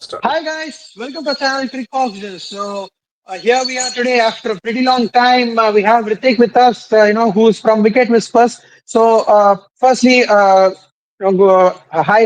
Start. Hi guys, welcome to channel Crick Oxygen. Here we are today after a pretty long time. We have Ritik with us, who's from Wicket Whispers. Firstly, hi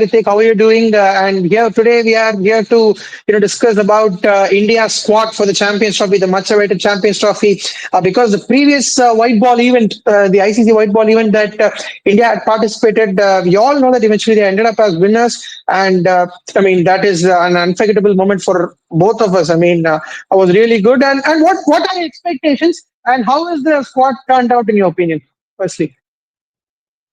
Ritik, how are you doing? And here today we are here to discuss about India's squad for the Champions Trophy, the much-awaited Champions Trophy, because the previous white ball event, the ICC white ball event that India had participated, we all know that eventually they ended up as winners, and I mean that is an unforgettable moment for both of us. I mean, I was really good. And what are your expectations, and how is the squad turned out in your opinion? Firstly.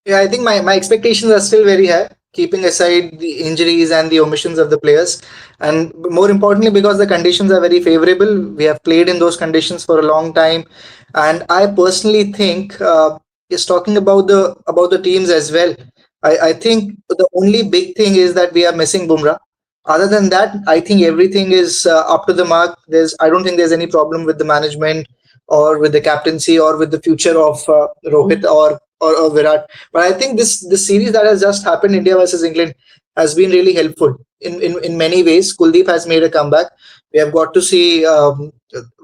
Yeah, I think my expectations are still very high, keeping aside the injuries and the omissions of the players. And more importantly, because the conditions are very favorable, we have played in those conditions for a long time. And I personally think, is talking about the teams as well. I think the only big thing is that we are missing Bumrah. Other than that, I think everything is up to the mark. I don't think there's any problem with the management or with the captaincy or with the future of Rohit or Virat. But I think this series that has just happened, India versus England, has been really helpful in many ways. Kuldeep has made a comeback. We have got to see Varun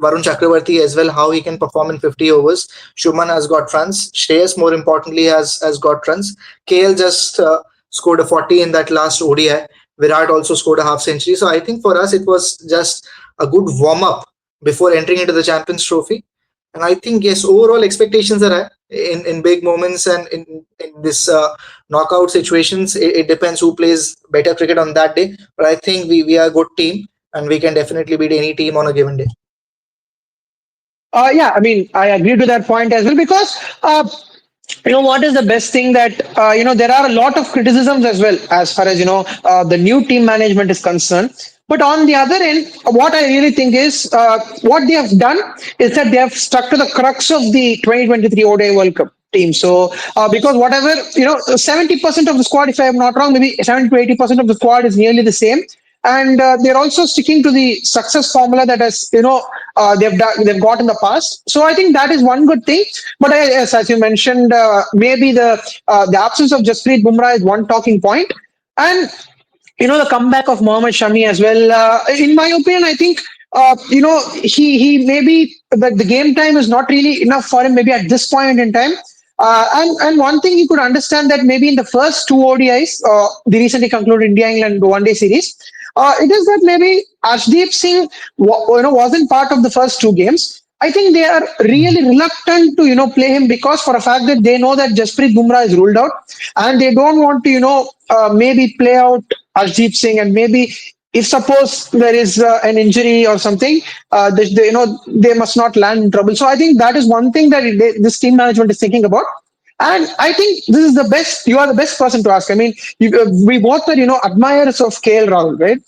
Chakravarti as well, how he can perform in 50 overs. Shuman has got runs. Shreyas, more importantly, has got runs. KL just scored a 40 in that last ODI. Virat also scored a half century. So I think for us, it was just a good warm up before entering into the Champions Trophy. And I think, yes, overall expectations are high in big moments and in this knockout situations. It depends who plays better cricket on that day. But I think we are a good team and we can definitely beat any team on a given day. Yeah, I mean, I agree to that point as well because what is the best thing that there are a lot of criticisms as well as far as the new team management is concerned. But on the other end, what I really think is what they have done is that they have stuck to the crux of the 2023 ODI World Cup team. So because whatever 70% of the squad, if I am not wrong, maybe 70 to 80% of the squad is nearly the same, and they're also sticking to the success formula that has they've got in the past. So I think that is one good thing. But yes, as you mentioned, maybe the absence of Jasprit Bumrah is one talking point, and the comeback of Mohammad Shami as well. In my opinion, I think he maybe the game time is not really enough for him. Maybe at this point in time. And one thing you could understand that maybe in the first two ODIs, the recently concluded India England one day series, it is that maybe Ashdeep Singh wasn't part of the first two games. I think they are really reluctant to play him because for a fact that they know that Jasprit Bumrah is ruled out, and they don't want to maybe play out Arjit Singh, and maybe if suppose there is an injury or something, they must not land in trouble. So I think that is one thing that this team management is thinking about. And I think this is the best. You are the best person to ask. I mean, we both are admirers of KL Rahul, right?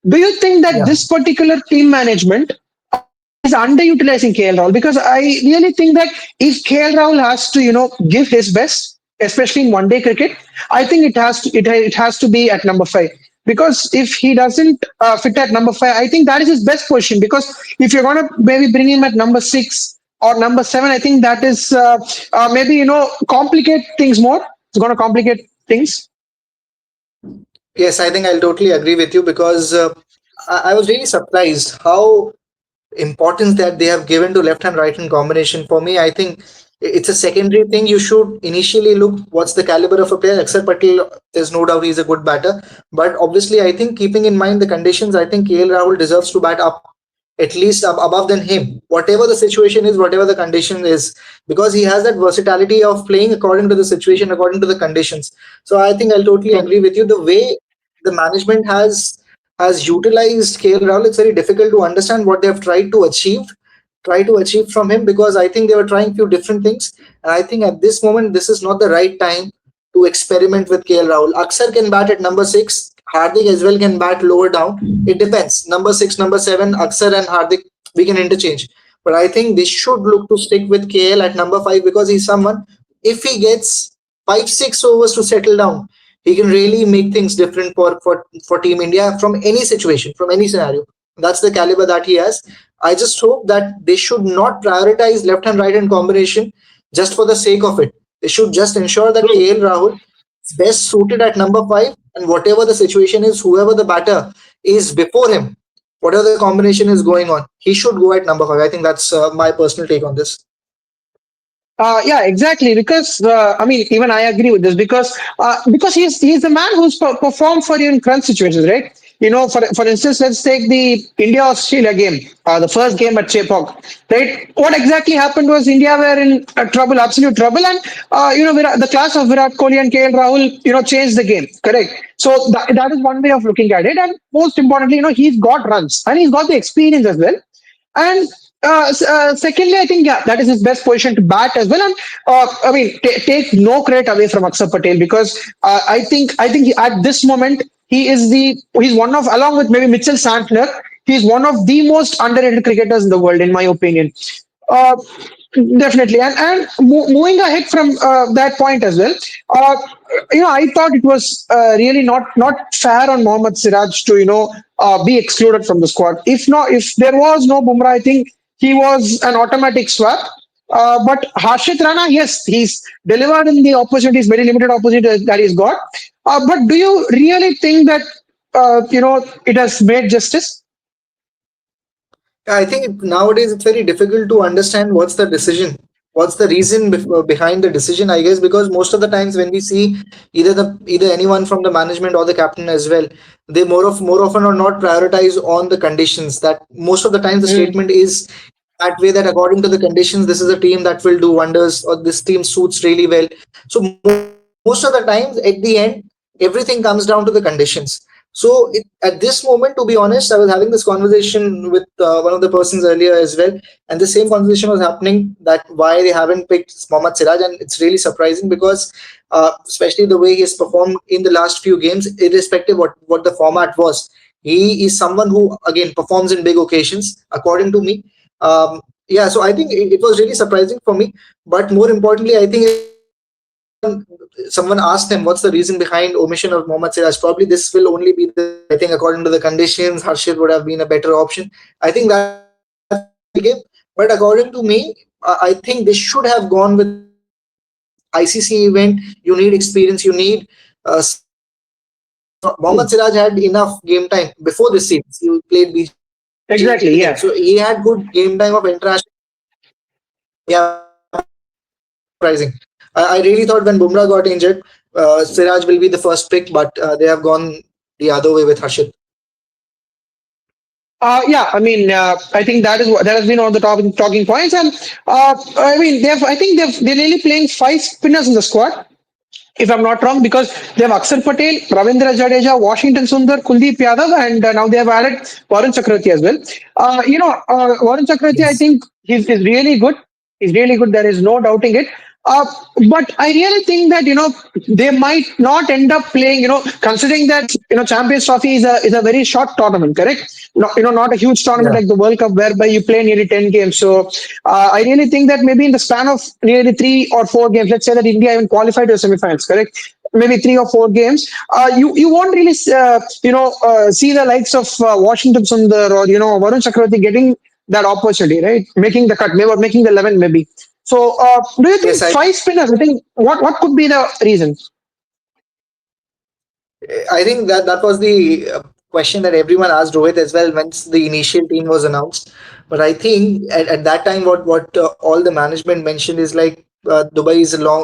Do you think that Yeah. this particular team management is underutilizing KL Rahul? Because I really think that if KL Rahul has to give his best, especially in one day cricket, I think it has to be at number five. Because if he doesn't fit at number five, I think that is his best position. Because if you're gonna maybe bring him at number six or number seven, I think that is maybe complicate things more. It's gonna complicate things. Yes, I think I'll totally agree with you because I was really surprised how importance that they have given to left hand right hand combination. For me, I think it's a secondary thing. You should initially look what's the caliber of a player. Aksar Patel, there's no doubt he's a good batter, but obviously I think keeping in mind the conditions, I think KL Rahul deserves to bat up at least above than him, whatever the situation is, whatever the condition is, because he has that versatility of playing according to the situation, according to the conditions. So I think I'll totally True. agree with you. The way the management has utilized KL Rahul, it's very difficult to understand what they have try to achieve from him, because I think they were trying few different things. And I think at this moment, this is not the right time to experiment with KL Rahul. Aksar can bat at number six. Hardik as well can bat lower down. It depends. Number six, number seven, Aksar and Hardik, we can interchange. But I think they should look to stick with KL at number five, because he's someone, if he gets 5, 6 overs to settle down, he can really make things different for Team India from any situation, from any scenario. That's the caliber that he has. I just hope that they should not prioritize left and right hand combination just for the sake of it. They should just ensure that True. KL Rahul is best suited at number five, and whatever the situation is, whoever the batter is before him, whatever the combination is going on, he should go at number 5. I think that's my personal take on this. Yeah, exactly. Because I mean, even I agree with this because he's the man who's performed for you in crunch situations, right? For instance, let's take the India Australia game, the first game at Chepauk, right? What exactly happened was India were in trouble, absolute trouble, and the class of Virat Kohli and KL Rahul, changed the game, correct? So that is one way of looking at it, and most importantly, he's got runs and he's got the experience as well. And secondly, I think yeah, that is his best position to bat as well. And I mean, take no credit away from Akshar Patel because at this moment he's one of, along with maybe Mitchell Santner, he's one of the most underrated cricketers in the world, in my opinion. Uh, Definitely, and moving ahead from that point as well, uh, I thought it was really not fair on Mohammad Siraj to be excluded from the squad. If there was no Bumrah, I think he was an automatic swap. But Harshit Rana, yes, he's delivered in the opportunities, very limited opportunities that he's got. But do you really think that it has made justice? Yeah, I think nowadays it's very difficult to understand what's the decision, what's the reason behind the decision. I guess because most of the times when we see either anyone from the management or the captain as well, they more often or not prioritize on the conditions. That most of the times the Mm, statement is that way, that according to the conditions, this is a team that will do wonders or this team suits really well. So most of the times at the end, everything comes down to the conditions. So at this moment, to be honest, I was having this conversation with one of the persons earlier as well, and the same conversation was happening that why they haven't picked Mohammad Siraj, and it's really surprising because especially the way he has performed in the last few games, irrespective what the format was, he is someone who again performs in big occasions, according to me. Yeah, so I think it was really surprising for me. But more importantly, I think if someone asked him what's the reason behind omission of Mohammad Siraj, probably this will only be the reason. I think according to the conditions, Harshit would have been a better option. I think that's the reason they gave. But according to me, I think they should have gone with Mohammad Siraj because this ICC event, you need experience, you need someone who can play big matches. Mohammad Siraj had enough game time before this series. He played BGT and everything, so exactly. he Yeah. had good game time of international. Yeah, but it's really surprising. I really thought when Bumrah got injured, Siraj will be the first pick, but they have gone the other way with Harshit. Yeah, I mean, I think that has been one of the talking points, and I mean, they're nearly playing five spinners in the squad, if I'm not wrong, because they have Akshar Patel, Ravindra Jadeja, Washington Sundar, Kuldeep Yadav, and now they have added Varun Chakravarti as well. Varun Chakravarti, I Yes. think is really good. He's really good. There is no doubting it. Uh, but I really think that they might not end up playing. Considering that Champions Trophy is a very short tournament, correct? Not a huge tournament Yeah. like the World Cup whereby you play nearly 10 games. So I really think that maybe in the span of nearly 3 or 4 games, let's say that India even qualified to the semifinals, correct? Maybe 3 or 4 games. You won't really see the likes of Washington Sundar or Varun Chakravarti getting that opportunity, right? Making the cut, maybe or making the 11, maybe. So, do you think Yes, five spinners? I think what could be the reason? I think that was the question that everyone asked Rohit as well once the initial team was announced. But I think at that time, what all the management mentioned is like Dubai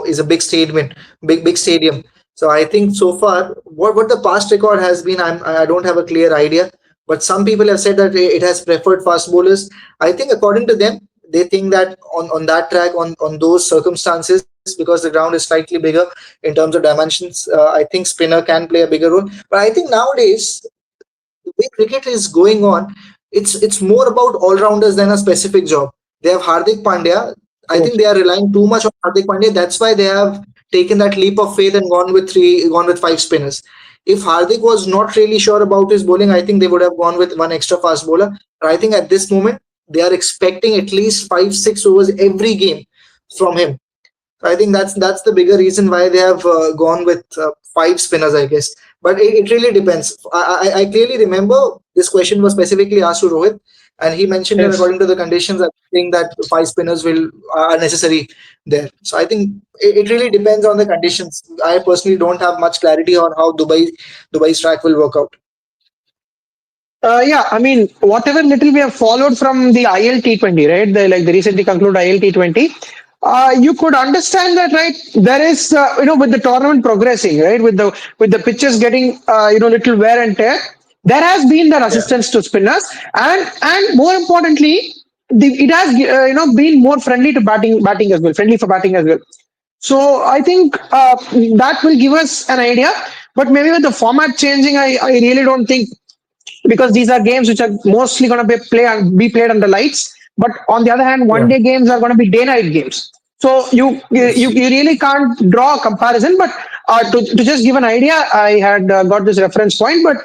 is a big stadium, big stadium. So I think so far, what the past record has been, I don't have a clear idea. But some people have said that it has preferred fast bowlers. I think according to them, they think that on that track, on those circumstances, because the ground is slightly bigger in terms of dimensions, I think spinner can play a bigger role. But I think nowadays the way cricket is going on, it's more about all rounders than a specific job. They have Hardik Pandya. I think Yes. they are relying too much on Hardik Pandya. That's why they have taken that leap of faith and gone with five spinners. If Hardik was not really sure about his bowling, I think they would have gone with one extra fast bowler. But I think at this moment they are expecting at least 5 6 overs every game from him. So I think that's the bigger reason why they have gone with five spinners, I guess. But it really depends. I clearly remember this question was specifically asked to Rohit, and he mentioned that Yes. according to the conditions, I think that five spinners will are necessary there. So I think it really depends on the conditions. I personally don't have much clarity on how Dubai's track will work out. Yeah, I mean, whatever little we have followed from the ILT20, right? The recently concluded ILT20, you could understand that, right? There is, with the tournament progressing, right? With the pitches getting, little wear and tear, there has been that Yeah. assistance to spinners, and more importantly, it has, been more friendly to batting as well, friendly for batting as well. So I think that will give us an idea. But maybe with the format changing, I really don't think, because these are games which are mostly going to be played under lights. But on the other hand, one Yeah. day games are going to be day night games. So Yes. you really can't draw a comparison. But to just give an idea, I had got this reference point. But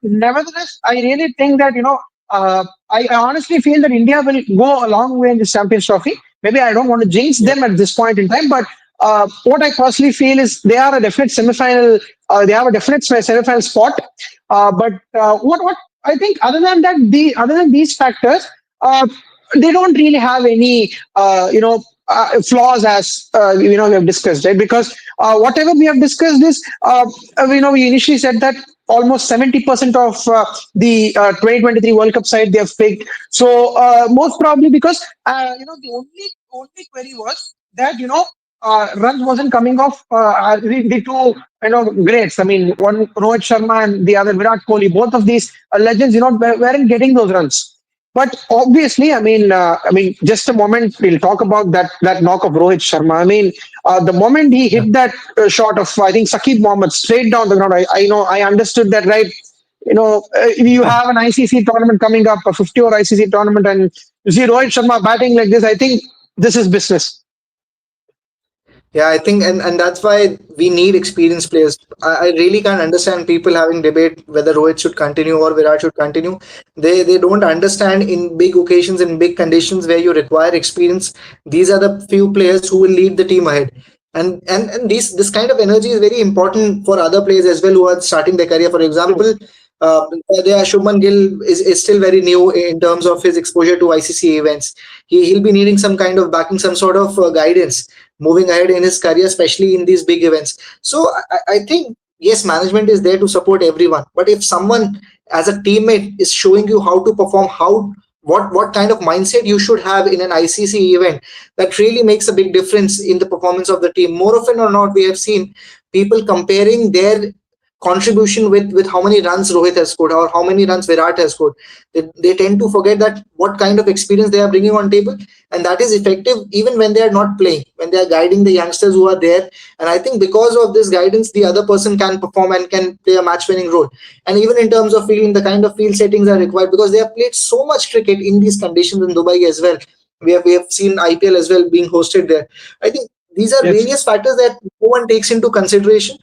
nevertheless, I really think that I honestly feel that India will go a long way in this Champions Trophy. Maybe I don't want to jinx Yeah. them at this point in time, but what I personally feel is they are a definite semi-final. They have a definite semi-final spot. But what I think, other than these factors, uh, they don't really have any flaws, as we have discussed, right? Because whatever we have discussed is, we initially said that almost 70% of the 2023 World Cup side they have picked. So most probably because the only query was that runs wasn't coming off the two greats. I mean, one Rohit Sharma and the other Virat Kohli. Both of these legends, weren't getting those runs. But obviously, just a moment, we'll talk about that knock of Rohit Sharma. I mean, the moment he Yeah. hit that shot of, I think, Sakib Mohammed straight down the ground, I understood that, right. If you have an ICC tournament coming up, a 50-over ICC tournament, and you see Rohit Sharma batting like this, I think this is business. Yeah, I think, and that's why we need experienced players. I really can't understand people having debate whether Rohit should continue or Virat should continue. They don't understand in big occasions, in big conditions where you require experience. These are the few players who will lead the team ahead. And this kind of energy is very important for other players as well who are starting their career. For True. example, there Shubman Gill is still very new in terms of his exposure to ICC events. He'll be needing some kind of backing, some sort of guidance moving ahead in his career, especially in these big events. So I think yes, management is there to support everyone. But if someone as a teammate is showing you how to perform, how what kind of mindset you should have in an ICC event, that really makes a big difference in the performance of the team. More often or not, we have seen people comparing their contribution with how many runs Rohit has scored or how many runs Virat has scored. They tend to forget that what kind of experience they are bringing on table, and that is effective even when they are not playing, when they are guiding the youngsters who are there. And I think because of this guidance, the other person can perform and can play a match winning role. And even in terms of fielding, the kind of field settings are required because they have played so much cricket in these conditions in Dubai as well. We have seen IPL as well being hosted there. I think these are Yes. various factors that no one takes into consideration,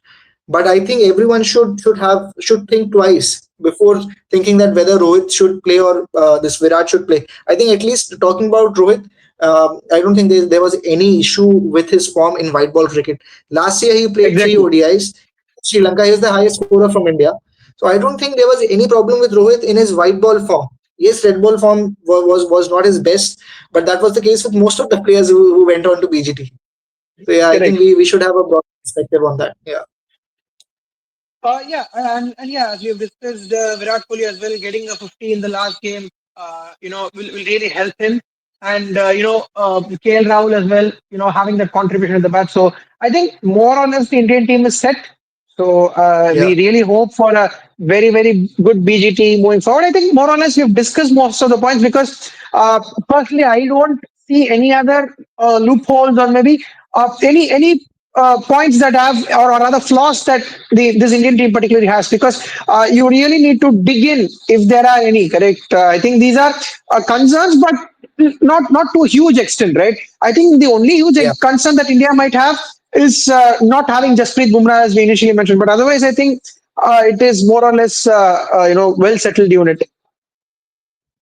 but I think everyone should think twice before thinking that whether Rohit should play or this Virat should play. I think at least talking about Rohit, I don't think there was any issue with his form in white ball cricket. Last year he played three Exactly. ODIs. Sri Lanka is the highest scorer from India, so I don't think there was any problem with Rohit in his white ball form. Yes, red ball form was not his best, but that was the case with most of the players who went on to BGT. So yeah, I think Correct. we should have a broad perspective on that. Yeah. Yeah, and yeah, as we have discussed, Virat Kohli as well getting a 50 in the last game, will really help him. And KL Rahul as well, having that contribution at the bat. So I think more or less the Indian team is set. So Yeah. we really hope for a very very good BGT moving forward. I think more or less we've discussed most of the points, because personally I don't see any other loopholes, or maybe any points that have, or other flaws that this Indian team particularly has, because you really need to dig in if there are any. Correct. I think these are concerns, but not to a huge extent, right? I think the only huge Yeah. concern that India might have is not having Jasprit Bumrah, as we initially mentioned. But otherwise, I think it is more or less well settled unit.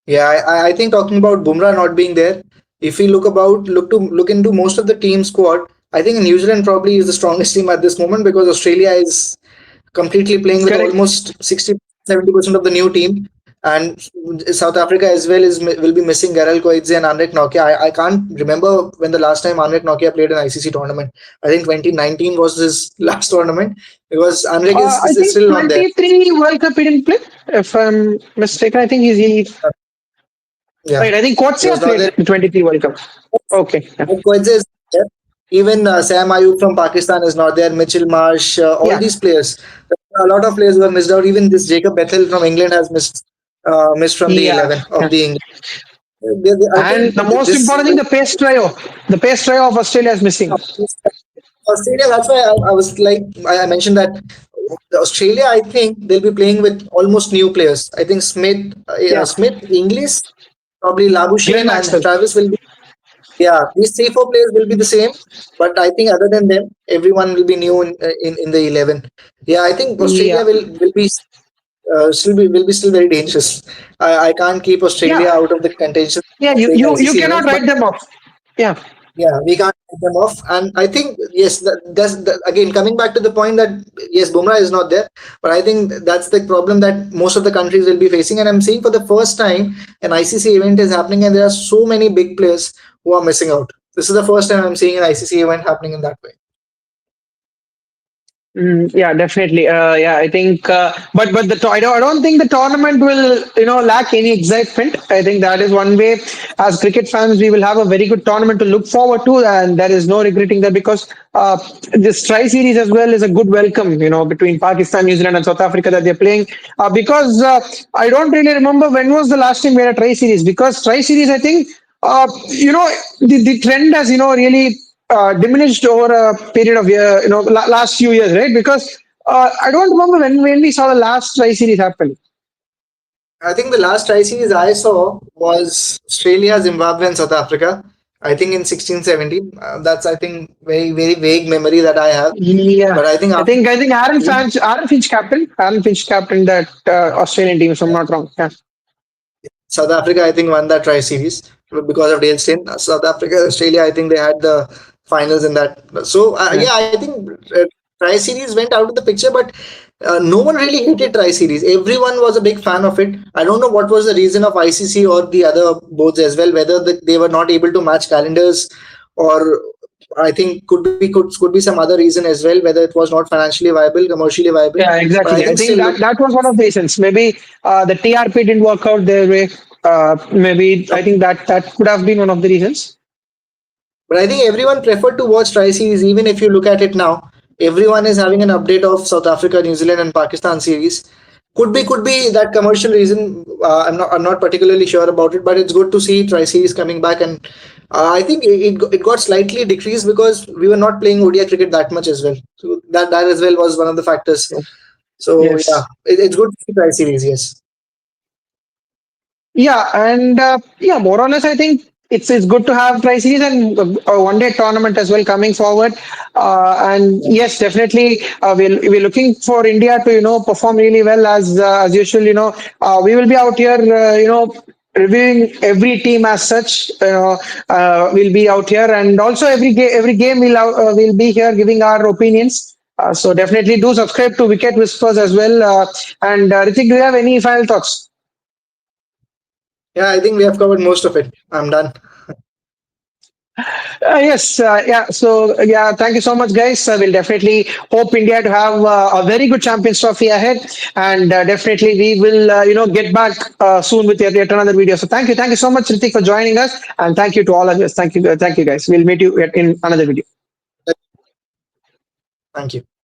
Yeah, I think talking about Bumrah not being there, if we look into most of the team squad, I think New Zealand probably is the strongest team at this moment because Australia is completely playing with Correct. almost 60-70% of the new team. And South Africa as well will be missing Garel Coetzee and Anrek Nokia. I can't remember when the last time Anrek Nokia played an ICC tournament. I think 2019 was his last tournament because Anrek I is think still not there. 23 World Cup he didn't play. If I'm mistaken, I think Yeah, right. I think he was Coetzee not there. played the 23 World Cup. Okay. Yeah. Coetzee is there. Even Sam Ayub from Pakistan is not there. Mitchell Marsh, all Yeah. these players. A lot of players who have missed out. Even this Jacob Bethel from England has missed from the Yeah. 11 of Yeah. the England. I And think the most this important thing, the pace trio of Australia is missing. Australia. That's why I was like I mentioned that Australia. I think they'll be playing with almost new players. I think Yeah. Smith, English, probably Glenn Labuschagne and Maxwell. Travis will be. Yeah, these three four players will be the same, but I think other than them, everyone will be new in the 11. Yeah, I think Yeah. Australia will be still very dangerous. I can't keep Australia Yeah. out of the contention Yeah. of playing You ICC cannot events, but write them off. Yeah. yeah, we can't take them off. And I think, yes, again, coming back to the point that, yes, Bumrah is not there, but I think that's the problem that most of the countries will be facing. And I'm seeing for the first time an ICC event is happening, and there are so many big players who are missing out. This is the first time I'm seeing an ICC event happening in that way. Yeah, definitely. Yeah, I think, but I don't think the tournament will lack any excitement. I think that is one way. As cricket fans, we will have a very good tournament to look forward to, and there is no regretting that because this tri series as well is a good welcome. Between Pakistan, New Zealand, and South Africa that they're playing. Because I don't really remember when was the last time we had a tri series. Because tri series, I think, the trend has really diminished over a period of last few years, right? Because I don't remember when we saw the last tri series happen. I think the last tri series I saw was Australia, Zimbabwe, and South Africa. I think in 16, 17. That's, I think, very, very vague memory that I have. Yeah, But I think after I think Aaron Finch captain that Australian team, if I'm not wrong. Yeah. South Africa, I think, won that tri series because of Dale Steyn. South Africa, Australia, I think they had the finals in that. So, Yeah. yeah, I think tri series went out of the picture, but no one really hated tri series. Everyone was a big fan of it. I don't know what was the reason of ICC or the other boards as well, whether they were not able to match calendars, or I think could be some other reason as well, whether it was not financially viable, commercially viable. Yeah, But I exactly. I think think still, look, that was one of the reasons. Maybe the TRP didn't work out their way. Maybe I think that could have been one of the reasons. but I think everyone preferred to watch Tri Series, even if you look at it now. Everyone is having an update of South Africa, New Zealand, and Pakistan series. Could be that commercial reason. I'm not particularly sure about it, but it's good to see Tri Series coming back, and I think it got slightly decreased because we were not playing ODI cricket that much as well. So that as well was one of the factors. So yeah, Yes. it's good to see Tri Series. Yes. Yeah, and yeah, more or less, I think it's good to have tri series and a one day tournament as well coming forward. And yes, definitely, we're looking for India to perform really well as usual. We will be out here. Reviewing every team as such. We'll be out here, and also every game we'll be here giving our opinions. So definitely do subscribe to Wicket Whispers as well. And Ritik, do you have any final thoughts? Yeah, I think we have covered most of it. I'm done. Yes, yeah. So, yeah, thank you so much, guys. We'll definitely hope India to have a very good Champions Trophy ahead, and definitely we will, get back soon with yet another video. So, thank you so much, Ritik, for joining us, and thank you to all of us. Thank you, guys. We'll meet you in another video. Thank you.